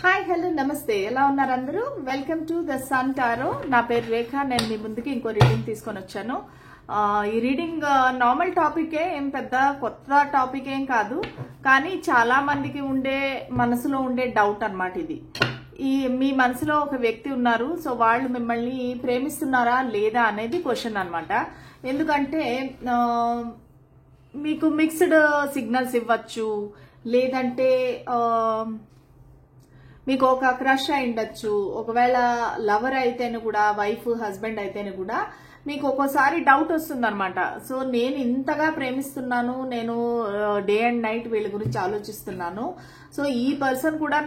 Hi hello నమస్తే, ఎలా ఉన్నారు అందరూ? Welcome to the Sun Tarot. నా పేరు రేఖ. నేను మీ ముందుకి ఇంకో రీడింగ్ తీసుకొని వచ్చాను. ఈ రీడింగ్ నార్మల్ టాపికే, ఏం పెద్ద కొత్త టాపిక్ ఏం కాదు, కానీ చాలా మందికి మనసులో ఉండే డౌట్ అన్నమాట ఇది. మీ మనసులో ఒక వ్యక్తి ఉన్నారు, సో వాళ్ళు మిమ్మల్ని ప్రేమిస్తున్నారా లేదా అనేది క్వశ్చన్ అన్నమాట. ఎందుకంటే మీకు మిక్స్డ్ సిగ్నల్స్ ఇవ్వచ్చు, లేదంటే మీకు ఒక క్రష్ అయి ఉండొచ్చు. ఒకవేళ లవర్ అయితేనే కూడా, వైఫ్ హస్బెండ్ అయితేనే కూడా మీకు ఒక్కోసారి డౌట్ వస్తుంది అనమాట. సో నేను ఇంతగా ప్రేమిస్తున్నాను, నేను డే అండ్ నైట్ వీళ్ళ గురించి ఆలోచిస్తున్నాను, సో ఈ పర్సన్ కూడా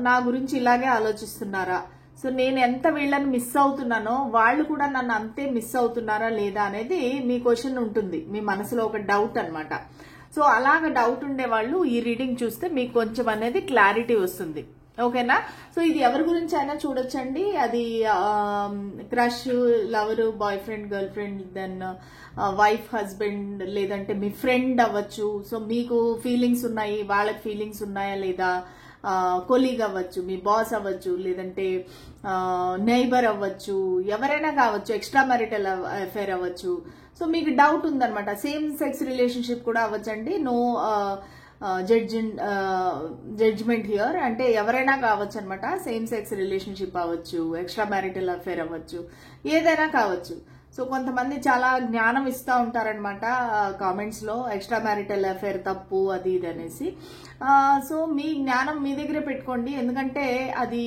నా గురించి ఇలాగే ఆలోచిస్తున్నారా, సో నేను ఎంత వీళ్ళని మిస్ అవుతున్నానో వాళ్ళు కూడా నన్ను అంతే మిస్ అవుతున్నారా లేదా అనేది మీ క్వశ్చన్ ఉంటుంది, మీ మనసులో ఒక డౌట్ అన్నమాట. సో అలాగ డౌట్ ఉండే వాళ్ళు ఈ రీడింగ్ చూస్తే మీకు కొంచెం అనేది క్లారిటీ వస్తుంది. ఓకేనా? సో ఇది ఎవరి గురించి అయినా చూడొచ్చండి. అది crush, lover, boyfriend, girlfriend, then wife, husband, లేదంటే మీ ఫ్రెండ్ అవ్వచ్చు. సో మీకు ఫీలింగ్స్ ఉన్నాయి, వాళ్ళకి ఫీలింగ్స్ ఉన్నాయా లేదా, కొలీగ్ అవ్వచ్చు, మీ బాస్ అవ్వచ్చు, లేదంటే నైబర్ అవ్వచ్చు, ఎవరైనా కావచ్చు, ఎక్స్ట్రా మ్యారిటల్ అఫైర్ అవ్వచ్చు. సో మీకు డౌట్ ఉందన్నమాట. సేమ్ సెక్స్ రిలేషన్షిప్ కూడా అవ్వచ్చండి. నో జడ్జ్మెంట్ హియర్, అంటే ఎవరైనా కావచ్చు అనమాట. సేమ్ సెక్స్ రిలేషన్షిప్ అవ్వచ్చు, ఎక్స్ట్రా మ్యారిటల్ అఫేర్ అవ్వచ్చు, ఏదైనా కావచ్చు. సో కొంతమంది చాలా జ్ఞానం ఇస్తూ ఉంటారనమాట కామెంట్స్ లో, ఎక్స్ట్రా మ్యారిటల్ అఫేర్ తప్పు అది ఇది అనేసి. సో మీ జ్ఞానం మీ దగ్గరే పెట్టుకోండి, ఎందుకంటే అది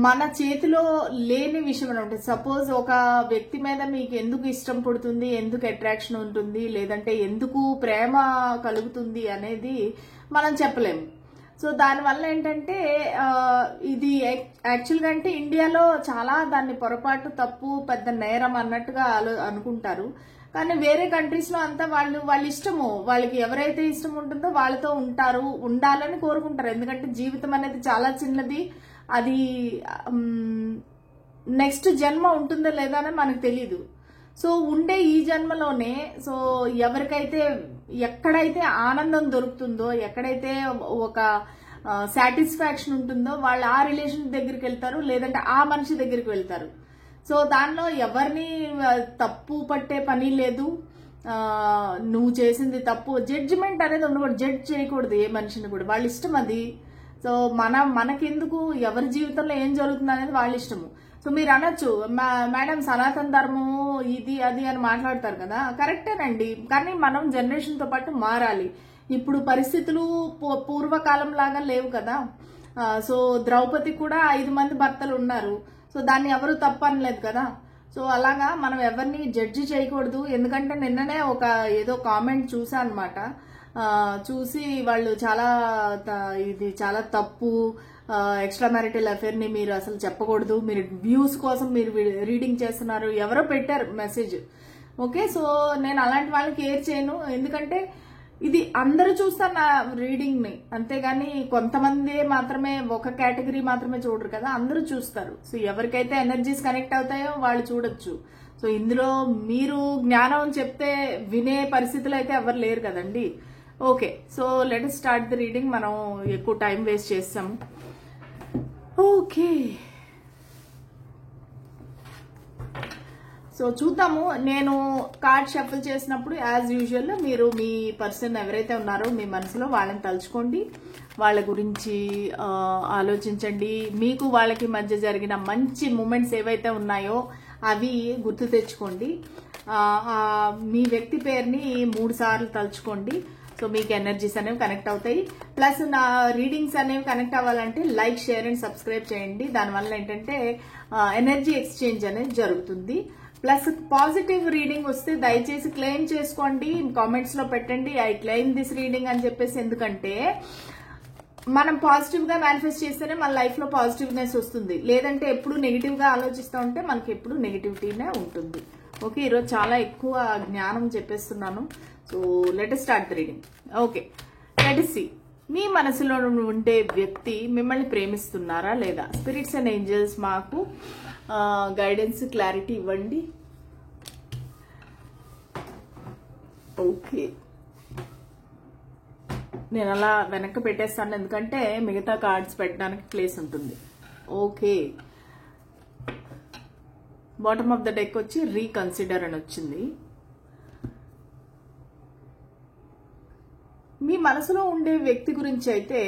మన చేతిలో లేని విషయం అనమాట. సపోజ్ ఒక వ్యక్తి మీద మీకు ఎందుకు ఇష్టం పుడుతుంది, ఎందుకు అట్రాక్షన్ ఉంటుంది, లేదంటే ఎందుకు ప్రేమ కలుగుతుంది అనేది మనం చెప్పలేము. సో దానివల్ల ఏంటంటే ఇది యాక్చువల్గా అంటే ఇండియాలో చాలా దాన్ని పొరపాటు, తప్పు, పెద్ద నేరం అన్నట్టుగా అనుకుంటారు. కానీ వేరే కంట్రీస్ లో అంతా వాళ్ళ ఇష్టము, వాళ్ళకి ఎవరైతే ఇష్టం ఉంటుందో వాళ్ళతో ఉండాలని కోరుకుంటారు. ఎందుకంటే జీవితం అనేది చాలా చిన్నది, అది నెక్స్ట్ జన్మ ఉంటుందో లేదా అని మనకు తెలీదు. సో ఉండే ఈ జన్మలోనే, సో ఎవరికైతే ఎక్కడైతే ఆనందం దొరుకుతుందో, ఎక్కడైతే ఒక సాటిస్ఫాక్షన్ ఉంటుందో వాళ్ళు ఆ రిలేషన్ దగ్గరికి వెళ్తారు, లేదంటే ఆ మనిషి దగ్గరికి వెళ్తారు. సో దానిలో ఎవరిని తప్పు పట్టే పని లేదు. నువ్వు చేసింది తప్పు, జడ్జిమెంట్ అనేది ఉండకూడదు, జడ్జ్ చేయకూడదు ఏ మనిషిని కూడా, వాళ్ళ ఇష్టం అది. సో మనకెందుకు, ఎవరి జీవితంలో ఏం జరుగుతుంది అనేది వాళ్ళ ఇష్టము. సో మీరు అనొచ్చు, మేడం సనాతన ధర్మము ఇది అది అని మాట్లాడతారు కదా, కరెక్టేనండి, కానీ మనం జనరేషన్ తో పాటు మారాలి. ఇప్పుడు పరిస్థితులు పూర్వకాలం లాగా లేవు కదా. సో ద్రౌపది కూడా 5 మంది భర్తలు ఉన్నారు, సో దాన్ని ఎవరు తప్పు అనలేదు కదా. సో అలాగా మనం ఎవరిని జడ్జి చేయకూడదు. ఎందుకంటే నిన్ననే ఏదో కామెంట్ చూసా అనమాట. చూసి వాళ్ళు ఇది చాలా తప్పు, ఎక్స్ట్రా మ్యారిటల్ అఫేర్ ని మీరు అసలు చెప్పకూడదు, మీరు వ్యూస్ కోసం మీరు రీడింగ్ చేస్తున్నారు, ఎవరో పెట్టారు మెసేజ్. ఓకే, సో నేను అలాంటి వాళ్ళకి కేర్ చేయను, ఎందుకంటే ఇది అందరూ చూస్తారు నా రీడింగ్ ని, అంతేగాని కొంతమంది మాత్రమే, ఒక కేటగిరీ మాత్రమే చూడరు కదా, అందరూ చూస్తారు. సో ఎవరికైతే ఎనర్జీస్ కనెక్ట్ అవుతాయో వాళ్ళు చూడొచ్చు. సో ఇందులో మీరు జ్ఞానం చెప్తే వినే పరిస్థితులు అయితే ఎవరు లేరు కదండి. Okay, so let us start the reading. మనం ఎక్కువ టైం వేస్ట్ చేస్తాము. ఓకే, సో చూద్దాము. నేను కార్డ్ షఫల్ చేసినప్పుడు యాజ్ యూజువల్ మీరు మీ పర్సన్ ఎవరైతే ఉన్నారో మీ మనసులో వాళ్ళని తలుచుకోండి, వాళ్ళ గురించి ఆలోచించండి. మీకు వాళ్ళకి మధ్య జరిగిన మంచి మూమెంట్స్ ఏవైతే ఉన్నాయో అవి గుర్తు తెచ్చుకోండి. మీ వ్యక్తి పేరుని 3 సార్లు తలుచుకోండి. సో మీకు ఎనర్జీస్ అనేవి కనెక్ట్ అవుతాయి. ప్లస్ నా రీడింగ్స్ అనేవి కనెక్ట్ అవ్వాలంటే లైక్, షేర్ అండ్ సబ్స్క్రైబ్ చేయండి. దానివల్ల ఏంటంటే ఎనర్జీ ఎక్స్చేంజ్ అనేది జరుగుతుంది. ప్లస్ పాజిటివ్ రీడింగ్ వస్తే దయచేసి క్లెయిమ్ చేసుకోండి, కామెంట్స్ లో పెట్టండి ఐ క్లెయిమ్ దిస్ రీడింగ్ అని చెప్పేసి. ఎందుకంటే మనం పాజిటివ్ గా మేనిఫెస్ట్ చేస్తేనే మన లైఫ్ లో పాజిటివ్నెస్ వస్తుంది, లేదంటే ఎప్పుడు నెగిటివ్ గా ఆలోచిస్తూ ఉంటే మనకి ఎప్పుడు నెగిటివిటీనే ఉంటుంది. ఓకే, ఈరోజు చాలా ఎక్కువ జ్ఞానం చెప్పేస్తున్నాను. So let us start the reading. Okay, let us see. మీ మనసులో ఉండే వ్యక్తి మిమ్మల్ని ప్రేమిస్తున్నారా లేదా? స్పిరిట్స్ అండ్ ఏంజల్స్ మాకు గైడెన్స్, క్లారిటీ ఇవ్వండి. ఓకే, నేను అలా వెనక్కి పెట్టేస్తాను, ఎందుకంటే మిగతా కార్డ్స్ పెట్టడానికి ప్లేస్ ఉంటుంది. Okay, bottom of the deck వచ్చి రీకన్సిడర్ అని వచ్చింది. మీ మనసులో ఉండే వ్యక్తి గురించి అయితే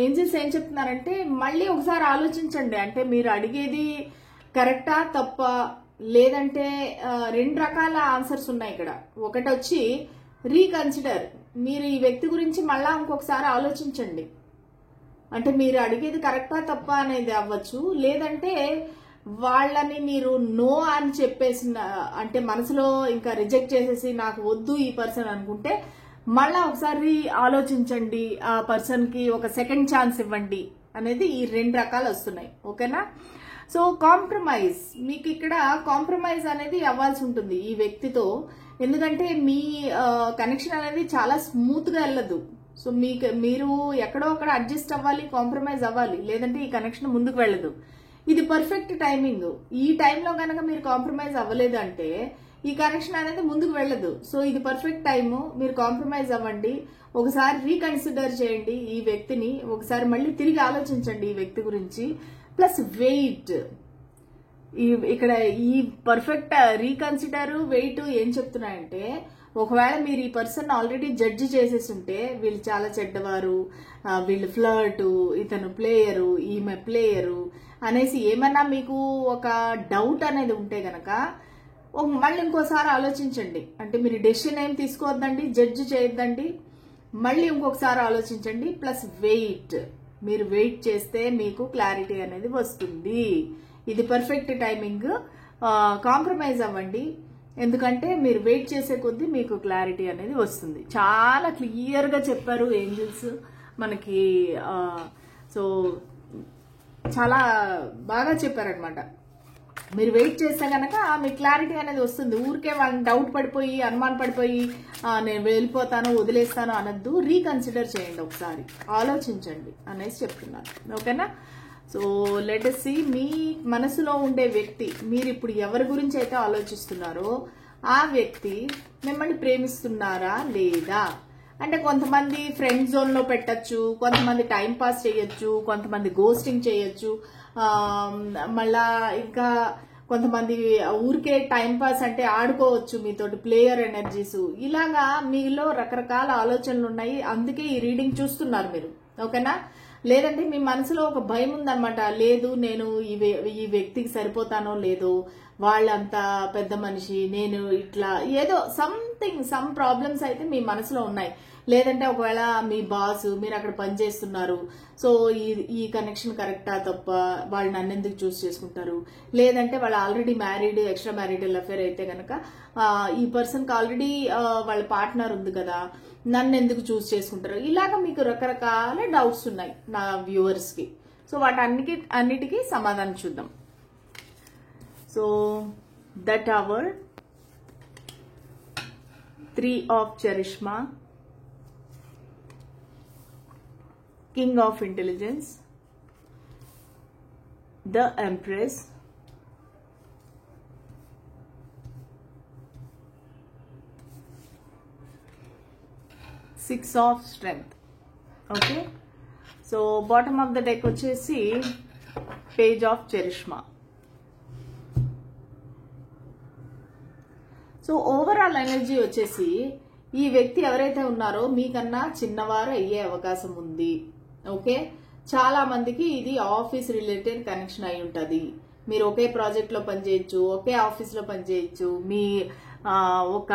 ఏంజల్స్ ఏం చెప్తున్నారంటే మళ్ళీ ఒకసారి ఆలోచించండి. అంటే మీరు అడిగేది కరెక్టా తప్ప, లేదంటే రెండు రకాల ఆన్సర్స్ ఉన్నాయి ఇక్కడ. ఒకటి వచ్చి రీకన్సిడర్, మీరు ఈ వ్యక్తి గురించి మళ్ళా ఇంకొకసారి ఆలోచించండి. అంటే మీరు అడిగేది కరెక్టా తప్ప అనేది అవ్వచ్చు, లేదంటే వాళ్ళని మీరు నో అని చెప్పేసిన, అంటే మనసులో ఇంకా రిజెక్ట్ చేసేసి నాకు వద్దు ఈ పర్సన్ అనుకుంటే మళ్ళా ఒకసారి ఆలోచించండి, ఆ పర్సన్ కి ఒక సెకండ్ ఛాన్స్ ఇవ్వండి అనేది ఈ రెండు రకాలు వస్తున్నాయి. ఓకేనా? సో కాంప్రమైజ్, మీకు ఇక్కడ కాంప్రమైజ్ అనేది అవ్వాల్సి ఉంటుంది ఈ వ్యక్తితో. ఎందుకంటే మీ కనెక్షన్ అనేది చాలా స్మూత్ గా వెళ్ళదు. సో మీరు ఎక్కడో అక్కడ అడ్జస్ట్ అవ్వాలి, కాంప్రమైజ్ అవ్వాలి, లేదంటే ఈ కనెక్షన్ ముందుకు వెళ్ళదు. ఇది పర్ఫెక్ట్ టైమింగ్. ఈ టైంలో కనుక మీరు కాంప్రమైజ్ అవ్వలేదు అంటే ఈ కనెక్షన్ అనేది ముందుకు వెళ్ళదు. సో ఇది పర్ఫెక్ట్ టైము, మీరు కాంప్రమైజ్ అవ్వండి, ఒకసారి రీకన్సిడర్ చేయండి ఈ వ్యక్తిని, ఒకసారి మళ్ళీ తిరిగి ఆలోచించండి ఈ వ్యక్తి గురించి. ప్లస్ వెయిట్, ఇక్కడ ఈ పర్ఫెక్ట్ రీకన్సిడర్ వెయిట్ ఏం చెప్తున్నాయంటే, ఒకవేళ మీరు ఈ పర్సన్ ఆల్రెడీ జడ్జి చేసేసి ఉంటే వీళ్ళు చాలా చెడ్డవారు, వీళ్ళు ఫ్లర్టు, ఇతను ప్లేయరు, ఈమె ప్లేయరు అనేసి ఏమన్నా మీకు ఒక డౌట్ అనేది ఉంటే గనక మళ్ళీ ఇంకోసారి ఆలోచించండి. అంటే మీరు డెసిషన్ ఏం తీసుకోవద్దండి, జడ్జి చేయొద్దండి, మళ్ళీ ఇంకొకసారి ఆలోచించండి. ప్లస్ వెయిట్, మీరు వెయిట్ చేస్తే మీకు క్లారిటీ అనేది వస్తుంది. ఇది పర్ఫెక్ట్ టైమింగ్. కాంప్రమైజ్ అవ్వండి, ఎందుకంటే మీరు వెయిట్ చేసే కొద్దీ మీకు క్లారిటీ అనేది వస్తుంది. చాలా క్లియర్ గా చెప్పారు ఏంజల్స్ మనకి. సో చాలా బాగా చెప్పారనమాట. మీరు వెయిట్ చేస్తే గనక మీకు క్లారిటీ అనేది వస్తుంది. ఊరికే వాళ్ళని డౌట్ పడిపోయి, అనుమాన పడిపోయి నేను వెళ్ళిపోతాను, వదిలేస్తాను అనద్దు. రీకన్సిడర్ చేయండి, ఒకసారి ఆలోచించండి అనేసి చెప్తున్నారు. ఓకేనా? సో లెట్ us see, మీ మనసులో ఉండే వ్యక్తి, మీరు ఇప్పుడు ఎవరి గురించి అయితే ఆలోచిస్తున్నారో ఆ వ్యక్తి మిమ్మల్ని ప్రేమిస్తున్నారా లేదా? అంటే కొంతమంది ఫ్రెండ్ జోన్ లో పెట్టచ్చు, కొంతమంది టైం పాస్ చేయొచ్చు, కొంతమంది గోస్టింగ్ చేయొచ్చు, మళ్ళా ఇంకా కొంతమంది ఊరికే టైం పాస్ అంటే ఆడుకోవచ్చు మీతోటి, ప్లేయర్ ఎనర్జీస్. ఇలాగా మీలో రకరకాల ఆలోచనలు ఉన్నాయి, అందుకే ఈ రీడింగ్ చూస్తున్నారు మీరు. ఓకేనా? లేదంటే మీ మనసులో ఒక భయం ఉందన్నమాట, లేదు నేను ఈ వ్యక్తికి సరిపోతానో లేదో, వాళ్ళంత పెద్ద మనిషి, నేను ఇట్లా ఏదో సమ్ ప్రాబ్లమ్స్ అయితే మీ మనసులో ఉన్నాయి. లేదంటే ఒకవేళ మీ బాస్, మీరు అక్కడ పనిచేస్తున్నారు, సో ఈ కనెక్షన్ కరెక్టా తప్ప, వాళ్ళు నన్ను ఎందుకు చూస్ చేసుకుంటారు, లేదంటే వాళ్ళు already married, extra marital affair అయితే కనుక ఈ పర్సన్ కి ఆల్రెడీ వాళ్ళ పార్ట్నర్ ఉంది కదా, నన్ను ఎందుకు చూస్ చేసుకుంటారు. ఇలాగ మీకు రకరకాల డౌట్స్ ఉన్నాయి నా వ్యూవర్స్ కి. సో అన్నిటికీ సమాధానం చూద్దాం. So the tower, 3 of Charishma, King of Intelligence, the Empress, Six of Strength. Okay, so bottom of the deck వచ్చేసి Page of Charishma. So overall energy వచ్చేసి ఈ వ్యక్తి ఎవరైతే ఉన్నారో మీకన్నా చిన్నవారు అయ్యే అవకాశం ఉంది. ఓకే, చాలా మందికి ఇది ఆఫీస్ రిలేటెడ్ కనెక్షన్ అయి ఉంటది. మీరు ఒకే ప్రాజెక్ట్ లో పనిచేయచ్చు, ఒకే ఆఫీస్ లో పనిచేయచ్చు, మీ ఒక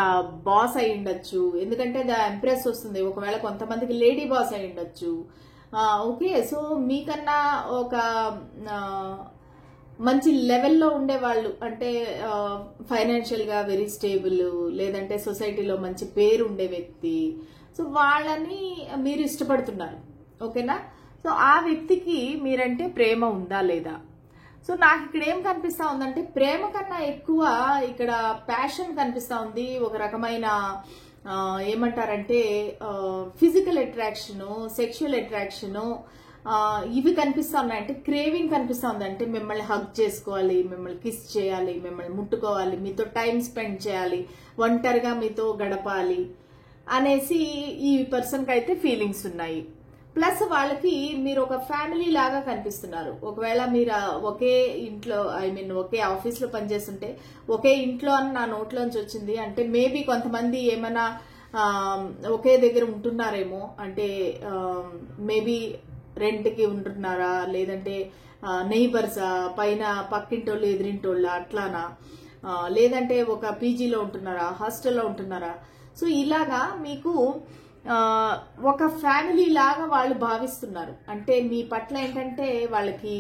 బాస్ అయి ఉండొచ్చు, ఎందుకంటే ద ఎంప్రెస్ వస్తుంది. ఒకవేళ కొంతమందికి లేడీ బాస్ అయి ఉండొచ్చు. ఓకే, సో మీకన్నా ఒక మంచి లెవెల్లో ఉండేవాళ్ళు, అంటే ఫైనాన్షియల్ గా వెరీ స్టేబుల్, లేదంటే సొసైటీలో మంచి పేరు ఉండే వ్యక్తి, సో వాళ్ళని మీరు ఇష్టపడుతున్నారు. ఓకేనా? సో ఆ వ్యక్తికి మీరంటే ప్రేమ ఉందా లేదా? సో నాకు ఇక్కడ ఏం కనిపిస్తా ఉందంటే, ప్రేమ కన్నా ఎక్కువ ఇక్కడ ప్యాషన్ కనిపిస్తా ఉంది. ఒక రకమైన ఏమంటారంటే ఫిజికల్ అట్రాక్షను, సెక్షువల్ అట్రాక్షను, ఇవి కనిపిస్తా ఉన్నాయి. అంటే క్రేవింగ్ కనిపిస్తా ఉంది. అంటే మిమ్మల్ని హగ్ చేసుకోవాలి, మిమ్మల్ని కిస్ చేయాలి, మిమ్మల్ని ముట్టుకోవాలి, మీతో టైం స్పెండ్ చేయాలి, ఒంటరిగా మీతో గడపాలి. అనేసి ఈ పర్సన్కి అయితే ఫీలింగ్స్ ఉన్నాయి. ప్లస్ వాళ్ళకి మీరు ఒక ఫ్యామిలీ లాగా కనిపిస్తున్నారు. ఒకవేళ మీరు ఒకే ఇంట్లో ఒకే ఆఫీస్ లో పనిచేస్తుంటే ఒకే ఇంట్లో అని నా నోట్లోంచి వచ్చింది. అంటే మేబీ కొంతమంది ఏమైనా ఒకే దగ్గర ఉంటున్నారేమో, అంటే మేబీ రెంట్కి ఉంటున్నారా, లేదంటే నెయిబర్సా, పైన పక్కింటోళ్ళు ఎదిరింటోళ్ళ అట్లానా, లేదంటే ఒక పీజీలో ఉంటున్నారా, హాస్టల్లో ఉంటున్నారా. సో ఇలాగా మీకు ఒక ఫ్యామిలీ లాగా వాళ్ళు భావిస్తున్నారు. అంటే మీ పట్ల ఏంటంటే వాళ్ళకి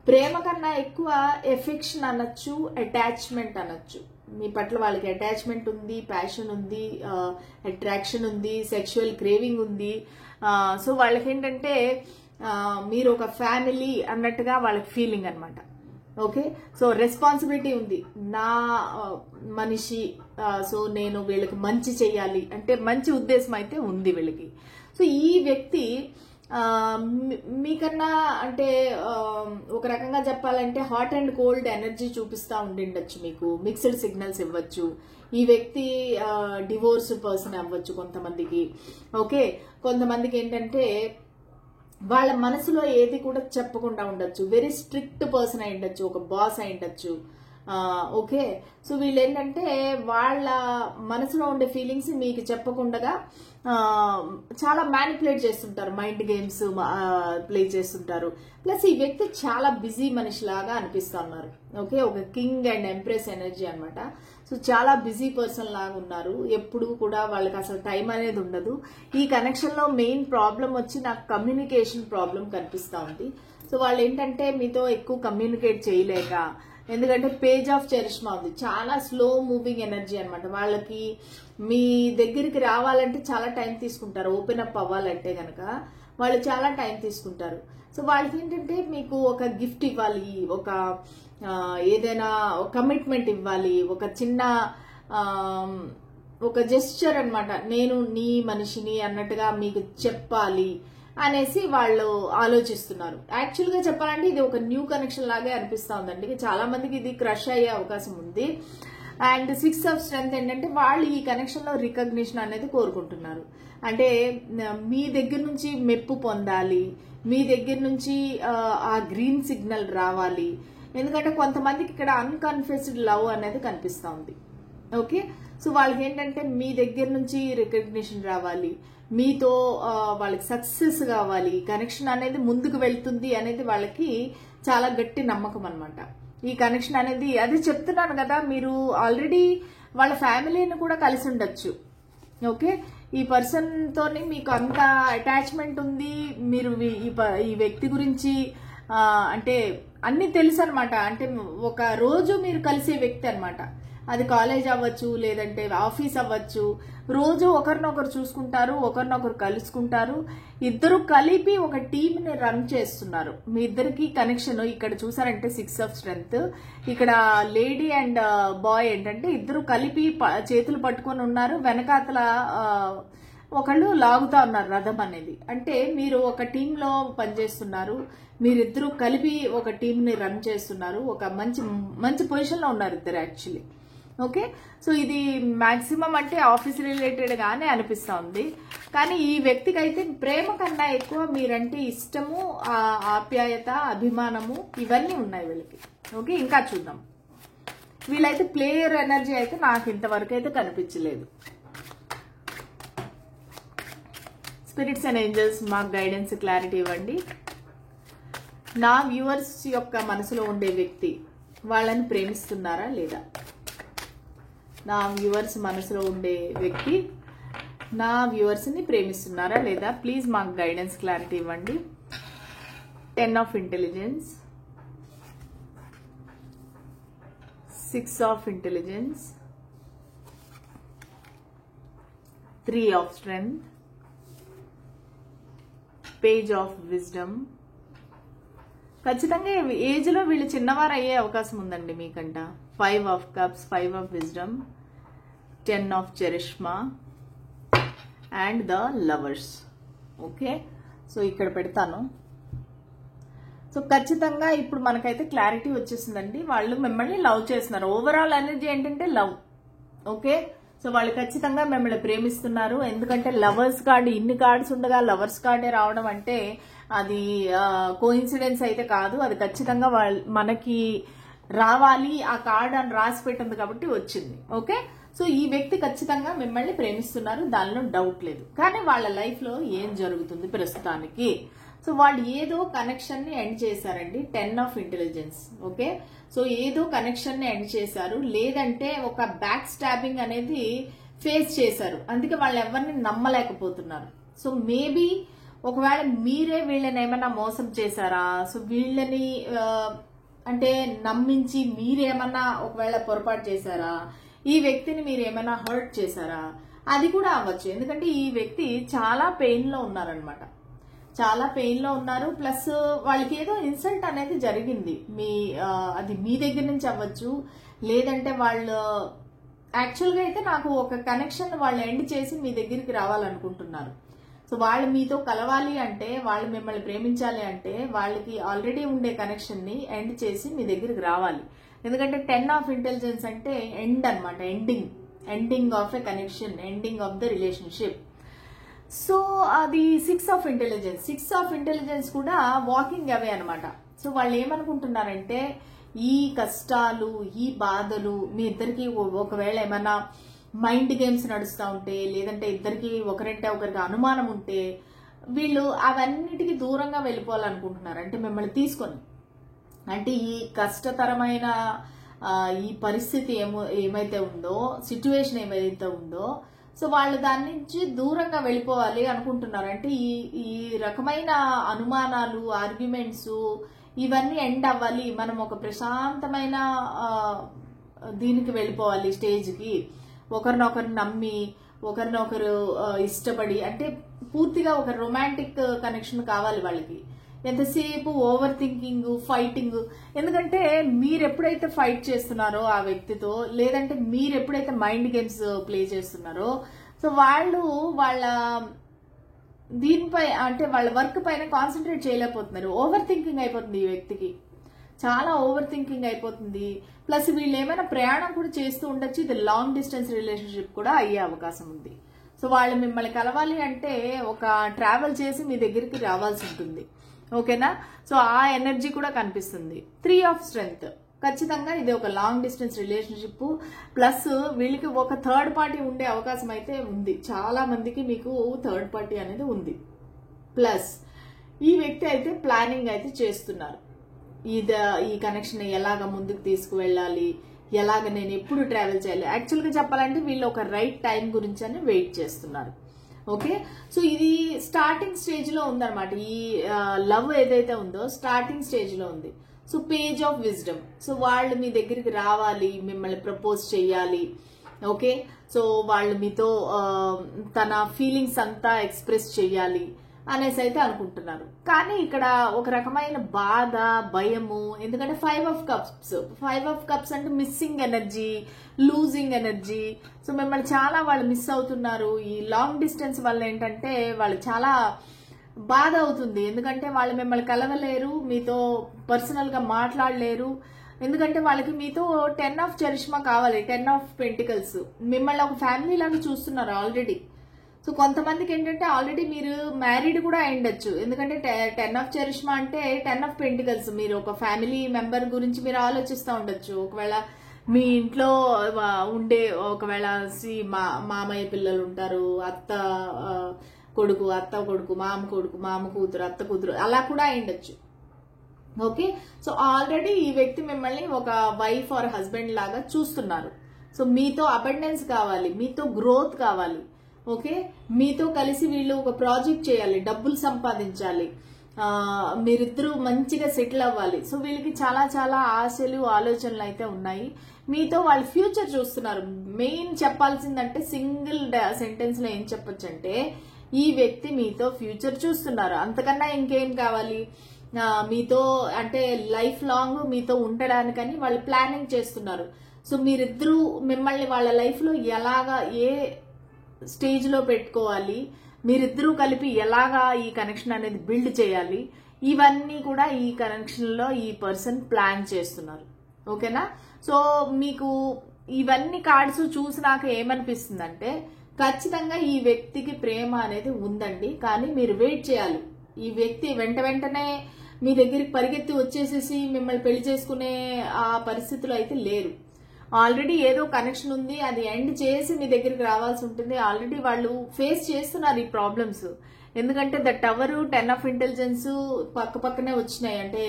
ప్రేమ కన్నా ఎక్కువ ఎఫెక్షన్ అనొచ్చు, అటాచ్మెంట్ అనొచ్చు. మీ పట్ల వాళ్ళకి అటాచ్మెంట్ ఉంది, ప్యాషన్ ఉంది, అట్రాక్షన్ ఉంది, సెక్షువల్ క్రేవింగ్ ఉంది. సో వాళ్ళకి ఏంటంటే మీరు ఒక ఫ్యామిలీ అన్నట్టుగా వాళ్ళకి ఫీలింగ్ అనమాట. ఓకే, సో రెస్పాన్సిబిలిటీ ఉంది, నా మనిషి, సో నేను వీళ్ళకి మంచి చెయ్యాలి అంటే మంచి ఉద్దేశం అయితే ఉంది వీళ్ళకి. సో ఈ వ్యక్తి మీకన్నా అంటే ఒక రకంగా చెప్పాలంటే హాట్ అండ్ కోల్డ్ ఎనర్జీ చూపిస్తా ఉండిండొచ్చు, మీకు మిక్స్డ్ సిగ్నల్స్ ఇవ్వచ్చు. ఈ వ్యక్తి డివోర్స్ పర్సన్ అవ్వచ్చు కొంతమందికి. ఓకే, కొంతమందికి ఏంటంటే వాళ్ళ మనసులో ఏది కూడా చెప్పకుండా ఉండొచ్చు, వెరీ స్ట్రిక్ట్ పర్సన్ అయి ఉండొచ్చు, ఒక బాస్ అయి ఉండొచ్చు. ఓకే, సో వీళ్ళు ఏంటంటే వాళ్ళ మనసులో ఉండే ఫీలింగ్స్ మీకు చెప్పకుండా చాలా మ్యానిపులేట్ చేస్తుంటారు, మైండ్ గేమ్స్ ప్లే చేస్తుంటారు. ప్లస్ ఈ వ్యక్తి చాలా బిజీ మనిషిలాగా అనిపిస్తున్నారు. ఓకే, ఒక కింగ్ అండ్ ఎంప్రెస్ ఎనర్జీ అనమాట. సో చాలా బిజీ పర్సన్ లాగా ఉన్నారు, ఎప్పుడు కూడా వాళ్ళకి అసలు టైం అనేది ఉండదు. ఈ కనెక్షన్ లో మెయిన్ ప్రాబ్లం వచ్చి నాకు కమ్యూనికేషన్ ప్రాబ్లం కనిపిస్తా ఉంది. సో వాళ్ళు ఏంటంటే మీతో ఎక్కువ కమ్యూనికేట్ చేయలేక, ఎందుకంటే పేజ్ ఆఫ్ చరిష్మా ఉంది, చాలా స్లో మూవింగ్ ఎనర్జీ అనమాట. వాళ్ళకి మీ దగ్గరికి రావాలంటే చాలా టైం తీసుకుంటారు, ఓపెన్ అప్ అవ్వాలంటే గనక వాళ్ళు చాలా టైం తీసుకుంటారు. సో వాళ్ళకి ఏంటంటే మీకు ఒక గిఫ్ట్ ఇవ్వాలి, ఒక ఏదైనా కమిట్మెంట్ ఇవ్వాలి, ఒక చిన్న ఒక జెస్చర్ అనమాట, నేను నీ మనిషిని అన్నట్టుగా మీకు చెప్పాలి అనేసి వాళ్ళు ఆలోచిస్తున్నారు. యాక్చువల్ గా చెప్పాలంటే ఇది ఒక న్యూ కనెక్షన్ లాగే అనిపిస్తా ఉందండి. చాలా మందికి ఇది క్రష్ అయ్యే అవకాశం ఉంది. అండ్ 6 ఆఫ్ స్ట్రెంగ్త్ ఏంటంటే వాళ్ళు ఈ కనెక్షన్ లో రికగ్నిషన్ అనేది కోరుకుంటున్నారు. అంటే మీ దగ్గర నుంచి మెప్పు పొందాలి, మీ దగ్గర నుంచి ఆ గ్రీన్ సిగ్నల్ రావాలి. ఎందుకంటే కొంతమందికి ఇక్కడ అన్కన్ఫెస్డ్ లవ్ అనేది కనిపిస్తా ఉంది. ఓకే, సో వాళ్ళకి ఏంటంటే మీ దగ్గర నుంచి రికగ్నిషన్ రావాలి, మీతో వాళ్ళకి సక్సెస్ కావాలి, కనెక్షన్ అనేది ముందుకు వెళ్తుంది అనేది వాళ్ళకి చాలా గట్టి నమ్మకం అనమాట. ఈ కనెక్షన్ అనేది అది చెప్తున్నాను కదా, మీరు ఆల్రెడీ వాళ్ళ ఫ్యామిలీని కూడా కలిసి ఉండొచ్చు. ఓకే, ఈ పర్సన్ తోని మీకు అంత అటాచ్మెంట్ ఉంది, మీరు ఈ వ్యక్తి గురించి అంటే అన్ని తెలుసు అనమాట. అంటే ఒక రోజు మీరు కలిసే వ్యక్తి అనమాట. అది కాలేజ్ అవ్వచ్చు, లేదంటే ఆఫీస్ అవ్వచ్చు, రోజు ఒకరినొకరు చూసుకుంటారు, ఒకరినొకరు కలుసుకుంటారు, ఇద్దరు కలిపి ఒక టీమ్ ని రన్ చేస్తున్నారు. మీ ఇద్దరికి కనెక్షన్ ఇక్కడ చూసారంటే 6 ఆఫ్ స్ట్రెంగ్త్, ఇక్కడ లేడీ అండ్ బాయ్ ఏంటంటే ఇద్దరు కలిపి చేతులు పట్టుకొని ఉన్నారు, వెనకాతల ఒకళ్ళు లాగుతా ఉన్నారు రథం అనేది. అంటే మీరు ఒక టీమ్ లో పనిచేస్తున్నారు, మీరిద్దరు కలిపి ఒక టీమ్ ని రన్ చేస్తున్నారు, ఒక మంచి పొజిషన్ లో ఉన్నారు ఇద్దరు యాక్చువల్లీ. ఓకే, సో ఇది మాక్సిమం అంటే ఆఫీస్ రిలేటెడ్ గానే అనిపిస్తా ఉంది. కానీ ఈ వ్యక్తికి అయితే ప్రేమ కన్నా ఎక్కువ మీరంటే ఇష్టము, ఆప్యాయత, అభిమానము ఇవన్నీ ఉన్నాయి వీళ్ళకి. ఓకే, ఇంకా చూద్దాం. వీళ్ళైతే ప్లేయర్ ఎనర్జీ అయితే నాకు ఇంతవరకు అయితే కనిపించలేదు. స్పిరిట్స్ అండ్ ఏంజల్స్ మాకు గైడెన్స్, క్లారిటీ ఇవ్వండి. నా వ్యూవర్స్ యొక్క మనసులో ఉండే వ్యక్తి వాళ్ళని ప్రేమిస్తున్నారా లేదా? నా వ్యూవర్స్ మనసులో ఉండే వ్యక్తి నా వ్యూవర్స్ ని ప్రేమిస్తున్నారా లేదా? ప్లీజ్ మాకు గైడెన్స్, క్లారిటీ ఇవ్వండి. 10 of intelligence, 6 of intelligence, 3 of strength, page of wisdom. ఖచ్చితంగా ఏజ్ లో వీళ్ళు చిన్నవారు అయ్యే అవకాశం ఉందండి మీకంట. 5 of cups, 5 of wisdom, 10 of charisma and the lovers. Okay, so ఇక్కడ పెడతాను. సో ఖచ్చితంగా ఇప్పుడు మనకైతే క్లారిటీ వచ్చేసిందండి. వాళ్ళు మిమ్మల్ని లవ్ చేస్తున్నారు. ఓవరాల్ ఎనర్జీ ఏంటంటే లవ్. ఓకే, సో వాళ్ళు ఖచ్చితంగా మిమ్మల్ని ప్రేమిస్తున్నారు. ఎందుకంటే లవర్స్ కార్డు, ఇన్ని కార్డ్స్ ఉండగా లవర్స్ కార్డే రావడం అంటే అది కోఇన్సిడెన్స్ అయితే కాదు. అది ఖచ్చితంగా మనకి రావాలి ఆ కార్డ్ అని రాసి పెట్టింది కాబట్టి వచ్చింది. ఓకే, సో ఈ వ్యక్తి ఖచ్చితంగా మిమ్మల్ని ప్రేమిస్తున్నారు, దానిలో డౌట్ లేదు. కానీ వాళ్ళ లైఫ్ లో ఏం జరుగుతుంది ప్రస్తుతానికి? సో వాళ్ళు ఏదో కనెక్షన్ ని ఎండ్ చేశారండి. 10 ఆఫ్ ఇంటెలిజెన్స్. ఓకే, సో ఏదో కనెక్షన్ ని ఎండ్ చేశారు, లేదంటే ఒక బ్యాక్ స్టాబింగ్ అనేది ఫేస్ చేశారు. అందుకే వాళ్ళు ఎవరిని నమ్మలేకపోతున్నారు. సో మేబీ ఒకవేళ మీరే వీళ్ళని ఏమైనా మోసం చేశారా? సో వీళ్ళని అంటే నమ్మించి మీరేమన్నా ఒకవేళ పొరపాటు చేశారా? ఈ వ్యక్తిని మీరు ఏమైనా హర్ట్ చేశారా? అది కూడా అవ్వచ్చు. ఎందుకంటే ఈ వ్యక్తి చాలా పెయిన్ లో ఉన్నారనమాట. చాలా పెయిన్ లో ఉన్నారు. ప్లస్ వాళ్ళకి ఏదో ఇన్సల్ట్ అనేది జరిగింది. అది మీ దగ్గర నుంచి అవ్వచ్చు, లేదంటే వాళ్ళు యాక్చువల్గా అయితే నాకు ఒక కనెక్షన్ వాళ్ళు ఎండ్ చేసి మీ దగ్గరికి రావాలనుకుంటున్నారు. సో వాళ్ళు మీతో కలవాలి అంటే, వాళ్ళు మిమ్మల్ని ప్రేమించాలి అంటే వాళ్ళకి ఆల్రెడీ ఉండే కనెక్షన్ ని ఎండ్ చేసి మీ దగ్గరికి రావాలి. ఎందుకంటే 10 ఆఫ్ ఇంటెలిజెన్స్ అంటే ఎండ్ అనమాట. Ending of a connection, ending of the relationship. So అది 6 ఆఫ్ ఇంటెలిజెన్స్. 6 ఆఫ్ ఇంటెలిజెన్స్ కూడా వాకింగ్ అవే అనమాట. సో వాళ్ళు ఏమనుకుంటున్నారంటే ఈ కష్టాలు, ఈ బాధలు మీ ఇద్దరికి ఒకవేళ ఏమైనా మైండ్ గేమ్స్ నడుస్తూ ఉంటే, లేదంటే ఇద్దరికి ఒకరంటే ఒకరికి అనుమానం ఉంటే, వీళ్ళు అవన్నిటికీ దూరంగా వెళ్ళిపోవాలనుకుంటున్నారు. అంటే మిమ్మల్ని తీసుకొని, అంటే ఈ కష్టతరమైన ఈ పరిస్థితి ఏమైతే ఉందో, సిచ్యువేషన్ ఏమైతే ఉందో, సో వాళ్ళు దాని నుంచి దూరంగా వెళ్ళిపోవాలి అనుకుంటున్నారు. అంటే ఈ రకమైన అనుమానాలు, ఆర్గ్యుమెంట్స్ ఇవన్నీ ఎండ్ అవ్వాలి, మనం ఒక ప్రశాంతమైన దీనికి వెళ్ళిపోవాలి, స్టేజ్కి. ఒకరినొకరు నమ్మి, ఒకరినొకరు ఇష్టపడి, అంటే పూర్తిగా ఒక రొమాంటిక్ కనెక్షన్ కావాలి వాళ్ళకి. ఎంతసేపు ఓవర్ థింకింగ్, ఫైటింగ్. ఎందుకంటే మీరు ఎప్పుడైతే ఫైట్ చేస్తున్నారో ఆ వ్యక్తితో, లేదంటే మీరు ఎప్పుడైతే మైండ్ గేమ్స్ ప్లే చేస్తున్నారో, సో వాళ్ళు వాళ్ళ దీనిపై, అంటే వాళ్ళ వర్క్ పైన కాన్సన్ట్రేట్ చేయలేకపోతున్నారు. ఓవర్ థింకింగ్ అయిపోతుంది ఈ వ్యక్తికి, చాలా ఓవర్ థింకింగ్ అయిపోతుంది. ప్లస్ వీళ్ళు ఏమైనా ప్రయాణం కూడా చేస్తూ ఉండొచ్చు. ఇది లాంగ్ డిస్టెన్స్ రిలేషన్షిప్ కూడా అయ్యే అవకాశం ఉంది. సో వాళ్ళు మిమ్మల్ని కలవాలి అంటే ఒక ట్రావెల్ చేసి మీ దగ్గరికి రావాల్సి ఉంటుంది. ఓకేనా? సో ఆ ఎనర్జీ కూడా కనిపిస్తుంది. 3 ఆఫ్ స్ట్రెంగ్త్. ఖచ్చితంగా ఇది ఒక లాంగ్ డిస్టెన్స్ రిలేషన్షిప్. ప్లస్ వీళ్ళకి ఒక థర్డ్ పార్టీ ఉండే అవకాశం అయితే ఉంది. చాలా మందికి మీకు థర్డ్ పార్టీ అనేది ఉంది. ప్లస్ ఈ వ్యక్తి అయితే ప్లానింగ్ అయితే చేస్తున్నారు. ఈ కనెక్షన్ ఎలాగ ముందుకు తీసుకువెళ్ళాలి, ఎలాగ నేను ఎప్పుడు ట్రావెల్ చేయాలి. యాక్చువల్గా చెప్పాలంటే వీళ్ళు ఒక రైట్ టైం గురించి అని వెయిట్ చేస్తున్నారు. ఓకే, సో ఇది స్టార్టింగ్ స్టేజ్ లో ఉందన్నమాట. ఈ లవ్ ఏదైతే ఉందో స్టార్టింగ్ స్టేజ్ లో ఉంది. So page of wisdom. So వాళ్ళు మీ దగ్గరికి రావాలి, మిమ్మల్ని ప్రపోజ్ చేయాలి. ఓకే, సో వాళ్ళు మీతో తన ఫీలింగ్స్ అంతా ఎక్స్ప్రెస్ చేయాలి అనేసి అయితే అనుకుంటున్నారు. కానీ ఇక్కడ ఒక రకమైన బాధ, భయము. ఎందుకంటే 5 ఆఫ్ కప్స్. 5 ఆఫ్ కప్స్ అంటే missing energy, losing energy. So మిమ్మల్ని చాలా వాళ్ళు మిస్ అవుతున్నారు. ఈ లాంగ్ డిస్టెన్స్ వల్ల ఏంటంటే వాళ్ళు చాలా బాధ అవుతుంది. ఎందుకంటే వాళ్ళు మిమ్మల్ని కలవలేరు, మీతో పర్సనల్ గా మాట్లాడలేరు. ఎందుకంటే వాళ్ళకి మీతో 10 ఆఫ్ చరిష్మా కావాలి, 10 ఆఫ్ పెంటికల్స్. మిమ్మల్ని ఒక ఫ్యామిలీ లాగా చూస్తున్నారు ఆల్రెడీ. సో కొంతమందికి ఏంటంటే ఆల్రెడీ మీరు మ్యారీడ్ కూడా అయ్యుండొచ్చు. ఎందుకంటే 10 ఆఫ్ చరిష్మా అంటే 10 ఆఫ్ పెంటికల్స్. మీరు ఒక ఫ్యామిలీ మెంబర్ గురించి మీరు ఆలోచిస్తూ ఉండొచ్చు. ఒకవేళ మీ ఇంట్లో ఉండే ఒకవేళ మామయ్య పిల్లలు ఉంటారు, అత్త కొడుకు, మామ కూతురు, అత్త కూతురు, అలా కూడా అయ్యుండొచ్చు. ఓకే, సో ఆల్రెడీ ఈ వ్యక్తి మిమ్మల్ని ఒక వైఫ్ ఆర్ హస్బెండ్ లాగా చూస్తున్నారు. సో మీతో అబండెన్స్ కావాలి, మీతో గ్రోత్ కావాలి. ఓకే, మీతో కలిసి వీళ్ళు ఒక ప్రాజెక్ట్ చేయాలి, డబ్బులు సంపాదించాలి, మీరిద్దరూ మంచిగా సెటిల్ అవ్వాలి. సో వీళ్ళకి చాలా చాలా ఆశలు, ఆలోచనలు అయితే ఉన్నాయి. మీతో వాళ్ళ ఫ్యూచర్ చూస్తున్నారు. మెయిన్ చెప్పాల్సిందంటే సింగిల్ సెంటెన్స్ లో ఏం చెప్పొచ్చు అంటే ఈ వ్యక్తి మీతో ఫ్యూచర్ చూస్తున్నారు. అంతకన్నా ఇంకేం కావాలి? మీతో అంటే లైఫ్ లాంగ్ మీతో ఉండడానికని వాళ్ళు ప్లానింగ్ చేస్తున్నారు. సో మీరిద్దరూ మిమ్మల్ని వాళ్ళ లైఫ్ లో ఎలాగా, ఏ స్టేజ్ లో పెట్టుకోవాలి, మీరిద్దరూ కలిపి ఎలాగా ఈ కనెక్షన్ అనేది బిల్డ్ చేయాలి, ఇవన్నీ కూడా ఈ కనెక్షన్ లో ఈ పర్సన్ ప్లాన్ చేస్తున్నారు. ఓకేనా? సో మీకు ఇవన్నీ కార్డ్స్ చూసినాక ఏమనిపిస్తుందంటే ఖచ్చితంగా ఈ వ్యక్తికి ప్రేమ అనేది ఉందండి, కానీ మీరు వెయిట్ చేయాలి. ఈ వ్యక్తి వెంటనే మీ దగ్గరికి పరిగెత్తి వచ్చేసేసి మిమ్మల్ని పెళ్లి చేసుకునే ఆ పరిస్థితులు అయితే లేరు. ఆల్రెడీ ఏదో కనెక్షన్ ఉంది, అది ఎండ్ చేసి మీ దగ్గరికి రావాల్సి ఉంటుంది. ఆల్రెడీ వాళ్ళు ఫేస్ చేస్తున్నారు ఈ ప్రాబ్లమ్స్. ఎందుకంటే ద టవర్ 10 ఆఫ్ ఇంటెలిజెన్స్ పక్కనే వచ్చినాయి, అంటే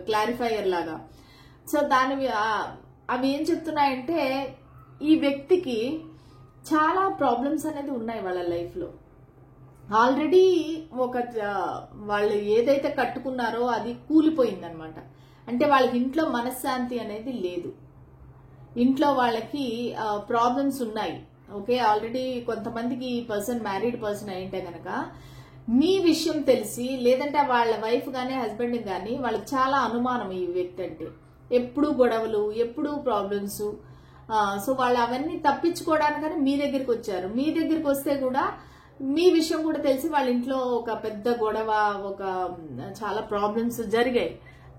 క్లారిఫైయర్ లాగా. సో అవి ఏం చెప్తున్నాయంటే ఈ వ్యక్తికి చాలా ప్రాబ్లమ్స్ అనేది ఉన్నాయి వాళ్ళ లైఫ్ లో. ఆల్రెడీ వాళ్ళు ఏదైతే కట్టుకున్నారో అది కూలిపోయిందనమాట. అంటే వాళ్ళకి ఇంట్లో మనశ్శాంతి అనేది లేదు, ఇంట్లో వాళ్ళకి ప్రాబ్లమ్స్ ఉన్నాయి. ఓకే, ఆల్రెడీ కొంతమందికి ఈ పర్సన్ మ్యారీడ్ పర్సన్ అయింటే గనక మీ విషయం తెలిసి, లేదంటే వాళ్ళ వైఫ్ గానీ హస్బెండ్ గానీ వాళ్ళకి చాలా అనుమానం ఈ వ్యక్తి అంటే. ఎప్పుడు గొడవలు, ఎప్పుడు ప్రాబ్లమ్స్. సో వాళ్ళు అవన్నీ తప్పించుకోవడానికని మీ దగ్గరికి వచ్చారు. మీ దగ్గరికి వస్తే కూడా మీ విషయం కూడా తెలిసి వాళ్ళ ఇంట్లో ఒక పెద్ద గొడవ, చాలా ప్రాబ్లమ్స్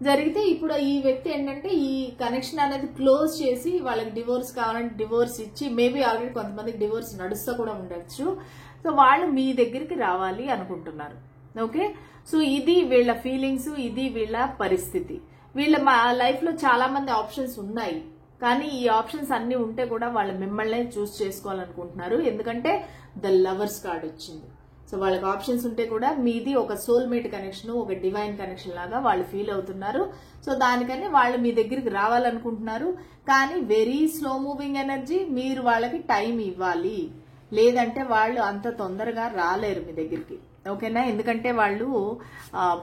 జరిగితే ఇప్పుడు ఈ వ్యక్తి ఏంటంటే ఈ కనెక్షన్ అనేది క్లోజ్ చేసి వాళ్ళకి డివోర్స్ కావాలంటే డివోర్స్ ఇచ్చి, మేబీ ఆల్రెడీ కొంతమందికి డివోర్స్ నడుస్తూ కూడా ఉండొచ్చు. సో వాళ్ళు మీ దగ్గరికి రావాలి అనుకుంటున్నారు. ఓకే, సో ఇది వీళ్ళ ఫీలింగ్స్, ఇది వీళ్ళ పరిస్థితి. వీళ్ళ లైఫ్ లో చాలా మంది ఆప్షన్స్ ఉన్నాయి, కానీ ఈ ఆప్షన్స్ అన్ని ఉంటే కూడా వాళ్ళు మిమ్మల్ని చూస్ చేసుకోవాలనుకుంటున్నారు. ఎందుకంటే ద లవర్స్ కార్డ్ వచ్చింది. సో వాళ్ళకి ఆప్షన్స్ ఉంటే కూడా మీది ఒక సోల్మేట్ కనెక్షన్, ఒక డివైన్ కనెక్షన్ లాగా వాళ్ళు ఫీల్ అవుతున్నారు. సో దానికని వాళ్ళు మీ దగ్గరికి రావాలనుకుంటున్నారు, కానీ వెరీ స్లో మూవింగ్ ఎనర్జీ. మీరు వాళ్ళకి టైం ఇవ్వాలి, లేదంటే వాళ్ళు అంత తొందరగా రాలేరు మీ దగ్గరికి. ఓకేనా, ఎందుకంటే వాళ్ళు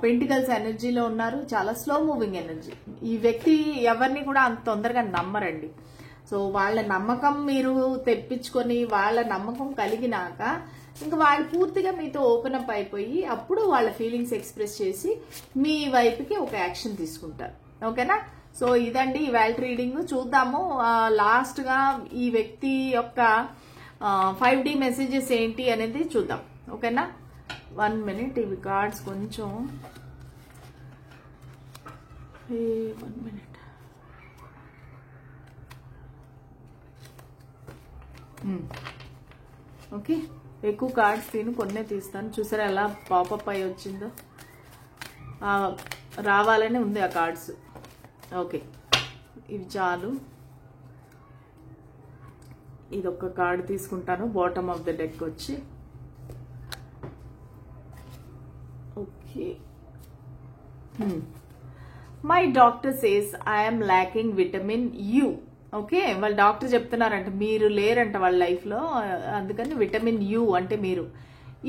పెంటికల్స్ ఎనర్జీలో ఉన్నారు, చాలా స్లో మూవింగ్ ఎనర్జీ. ఈ వ్యక్తి ఎవరిని కూడా అంత తొందరగా నమ్మరండి. సో వాళ్ళ నమ్మకం మీరు తెప్పించుకొని, వాళ్ళ నమ్మకం కలిగినాక ఇంకా వాళ్ళు పూర్తిగా మీతో ఓపెన్ అప్ అయిపోయి అప్పుడు వాళ్ళ ఫీలింగ్స్ ఎక్స్ప్రెస్ చేసి మీ వైపుకి ఒక యాక్షన్ తీసుకుంటారు. ఓకేనా, సో ఇదండి ఇవాళ రీడింగ్. చూద్దాము లాస్ట్ గా ఈ వ్యక్తి యొక్క 5D మెసేజెస్ ఏంటి అనేది చూద్దాం. ఓకేనా, 1 minute. ఇవి కార్డ్స్ కొంచెం 1 minute. ఓకే, ఎక్కువ కార్డ్స్ కొన్నే తీస్తాను. చూసారా ఎలా పాపప్ అయి వచ్చిందో, రావాలనే ఉంది ఆ కార్డ్స్. ఓకే, ఇవి చాలు. ఇదొక కార్డ్ తీసుకుంటాను, బాటమ్ ఆఫ్ ద డెక్ వచ్చి. Okay, my doctor says I'm lacking vitamin you. Okay, వాళ్ళ డాక్టర్ చెప్తున్నారంట మీరు లేరంట వాళ్ళ లైఫ్ లో, అందుకని విటమిన్ యు అంటే మీరు.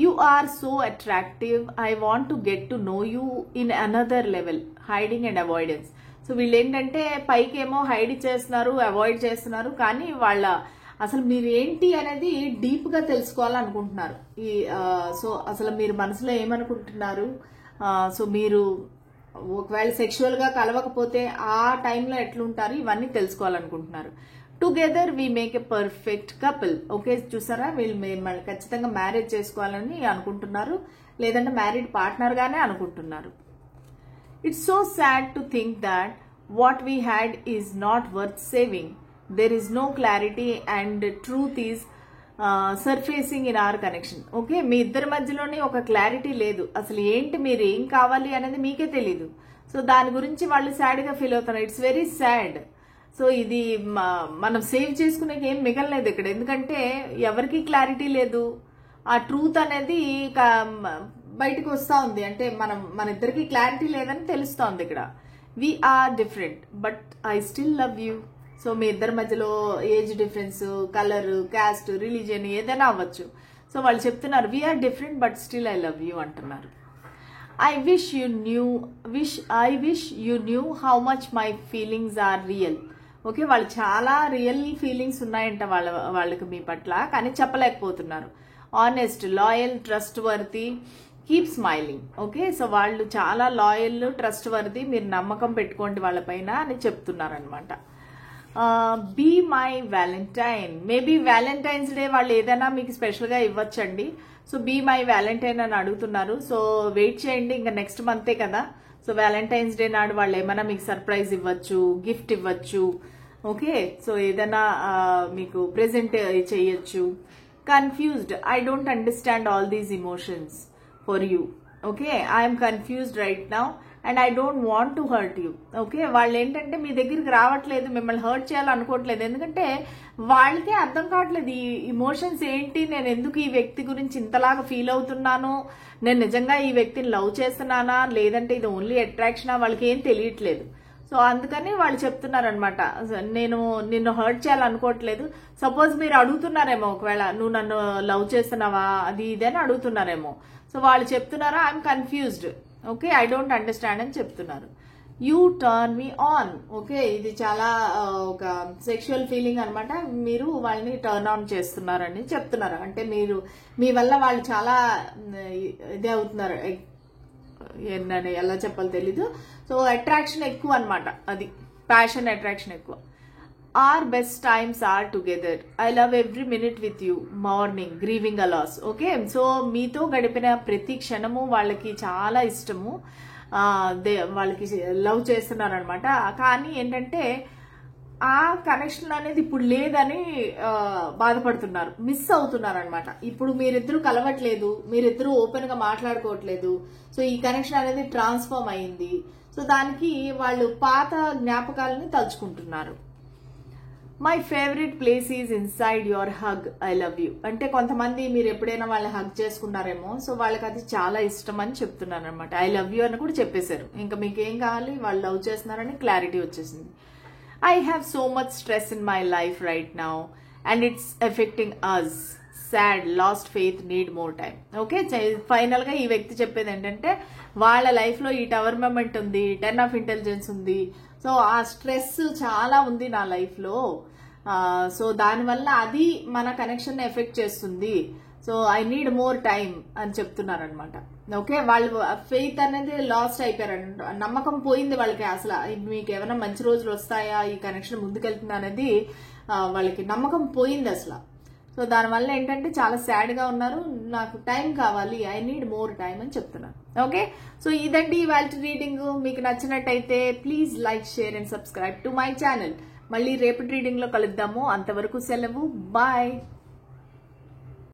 You are so attractive, I want to get to know you in another level, hiding and avoidance. So వీళ్ళు ఏంటంటే పైకేమో hide చేస్తున్నారు, అవాయిడ్ చేస్తున్నారు, కానీ వాళ్ళ అసలు మీరు ఏంటి అనేది డీప్ గా తెలుసుకోవాలనుకుంటున్నారు. సో అసలు మీరు మనసులో ఏమనుకుంటున్నారు, సో మీరు ఒకవేళ సెక్షువల్ గా కలవకపోతే ఆ టైంలో ఎట్లుంటారు, ఇవన్నీ తెలుసుకోవాలనుకుంటున్నారు. Together we make a perfect couple. Okay, చూసారా, వీళ్ళు మిమ్మల్ని ఖచ్చితంగా మ్యారేజ్ చేసుకోవాలని అనుకుంటున్నారు, లేదంటే మ్యారీడ్ పార్ట్నర్ గానే అనుకుంటున్నారు. It's so sad to think that what we had is not worth saving. There is no clarity and truth is surfacing in our connection. Okay, మీ ఇద్దరి మధ్యలోనే ఒక క్లారిటీ లేదు, అసలు ఏంటి మీరు ఏం కావాలి అనేది మీకే తెలీదు. సో దాని గురించి వాళ్ళు సాడ్ గా ఫీల్ అవుతున్నారు. It's very sad. సో ఇది మనం సేవ్ చేసుకునే ఏం మిగలలేదు ఇక్కడ, ఎందుకంటే ఎవరికి క్లారిటీ లేదు. ఆ ట్రూత్ అనేది బయటకు వస్తా ఉంది, అంటే మన ఇద్దరికి క్లారిటీ లేదని తెలుస్తా ఉంది ఇక్కడ. We are different but I still love you. So మీ ఇద్దరి మధ్యలో age difference, colour, caste, religion ఏదైనా అవ్వచ్చు. సో వాళ్ళు చెప్తున్నారు we are different but still I love you అంటున్నారు. I wish you knew how much my feelings are real. Okay, వాళ్ళు చాలా రియల్ ఫీలింగ్స్ ఉన్నాయంట వాళ్ళకి మీ పట్ల, కానీ చెప్పలేకపోతున్నారు. Honest, loyal, trustworthy, keep smiling. Okay, so వాళ్ళు చాలా లాయల్, ట్రస్ట్ వర్తీ, మీరు నమ్మకం పెట్టుకోండి వాళ్ళపైన అని చెప్తున్నారు అనమాట. Be my valentine. Maybe valentine's day వాళ్ళు ఏదైనా మీకు స్పెషల్ గా ఇవ్వచ్చండి. సో బీ మై వ్యాలంటైన్ అని అడుగుతున్నారు. సో వెయిట్ చేయండి, ఇంకా నెక్స్ట్ మంతే కదా. సో వ్యాలంటైన్స్ డే నాడు వాళ్ళు ఏమైనా మీకు సర్ప్రైజ్ ఇవ్వచ్చు, గిఫ్ట్ ఇవ్వచ్చు. ఓకే, సో ఏదైనా మీకు ప్రెజెంట్ చేయొచ్చు. Confused, I don't understand all these emotions for you. Okay, I'm confused right now and I don't want to hurt you. Okay, వాళ్ళు ఏంటంటే మీ దగ్గరికి రావట్లేదు, మిమ్మల్ని హర్ట్ చేయాలనుకోవట్లేదు, ఎందుకంటే వాళ్ళకే అర్థం కావట్లేదు ఈ ఇమోషన్స్ ఏంటి, నేను ఎందుకు ఈ వ్యక్తి గురించి ఇంతలాగా ఫీల్ అవుతున్నాను, నేను నిజంగా ఈ వ్యక్తిని లవ్ చేస్తున్నానా లేదంటే ఇది ఓన్లీ అట్రాక్షనా, వాళ్ళకి ఏం తెలియట్లేదు. సో అందుకని వాళ్ళు చెప్తున్నారనమాట, నేను నిన్ను హర్ట్ చేయాలనుకోవట్లేదు. సపోజ్ మీరు అడుగుతున్నారేమో, ఒకవేళ నువ్వు నన్ను లవ్ చేస్తున్నావా అది ఇది అని అడుగుతున్నారేమో. సో వాళ్ళు చెప్తున్నారా, I'm confused, okay, I don't understand అని చెప్తున్నారు. You turn me on. Okay, ఇది చాలా ఒక సెక్షువల్ ఫీలింగ్ అనమాట. మీరు వాళ్ళని టర్న్ ఆన్ చేస్తున్నారని చెప్తున్నారు. అంటే మీరు మీ వల్ల వాళ్ళు చాలా ఇదే అవుతున్నారు, ఏంటని ఎలా చెప్పాలో తెలీదు. సో అట్రాక్షన్ ఎక్కువ అనమాట, అది ప్యాషన్ అట్రాక్షన్ ఎక్కువ. Our best times are together, I love every minute with you, mourning grieving a loss. Okay, so మీతో గడిపిన ప్రతి క్షణము వాళ్ళకి చాలా ఇష్టము, వాళ్ళకి లవ్ చేస్తున్నారు అనమాట. కానీ ఏంటంటే ఆ కనెక్షన్ అనేది ఇప్పుడు లేదని బాధపడుతున్నారు, మిస్ అవుతున్నారు అనమాట. ఇప్పుడు మీరిద్దరూ కలవట్లేదు, మీరిద్దరూ ఓపెన్ గా మాట్లాడుకోవట్లేదు. సో ఈ కనెక్షన్ అనేది ట్రాన్స్ఫార్మ్ అయింది. సో దానికి వాళ్ళు పాత జ్ఞాపకాలని తలుచుకుంటున్నారు. My favourite place is inside your hug, I love you. అంటే కొంతమంది మీరు ఎప్పుడైనా వాళ్ళని హగ్ చేసుకున్నారేమో, సో వాళ్ళకి అది చాలా ఇష్టం అని చెప్తున్నారు అనమాట. ఐ లవ్ యూ అని కూడా చెప్పేశారు. ఇంకా మీకు ఏం కావాలి, వాళ్ళు లవ్ చేస్తున్నారని క్లారిటీ వచ్చేసింది. I have so much stress in my life right now and it's affecting us. Sad, lost faith, need more time. Okay, final గా ఈ వ్యక్తి చెప్పేది ఏంటంటే వాళ్ళ లైఫ్ లో ఈ టవర్ మూమెంట్ ఉంది, 10 ఆఫ్ ఇంటెలిజెన్స్ ఉంది. సో ఆ స్ట్రెస్ చాలా ఉంది నా లైఫ్ లో. సో దానివల్ల అది మన కనెక్షన్ ఎఫెక్ట్ చేస్తుంది. So I need more time అని చెప్తున్నారు అనమాట. ఓకే, వాళ్ళు ఫెయిత్ అనేది లాస్ట్ అయిపోయారు, నమ్మకం పోయింది వాళ్ళకి. అసలు మీకు ఏమైనా మంచి రోజులు వస్తాయా, ఈ కనెక్షన్ ముందుకెళ్తుందా అనేది వాళ్ళకి నమ్మకం పోయింది అసలు. సో దానివల్ల ఏంటంటే చాలా సాడ్ గా ఉన్నారు, నాకు టైం కావాలి, ఐ నీడ్ మోర్ టైం అని చెప్తున్నారు. ఓకే, సో ఇదండి ఇవాళ రీడింగ్. మీకు నచ్చినట్టయితే please like, share and subscribe to my channel. మళ్ళీ రేపటి రీడింగ్ లో కలుద్దాము. అంతవరకు సెలవు, బాయ్.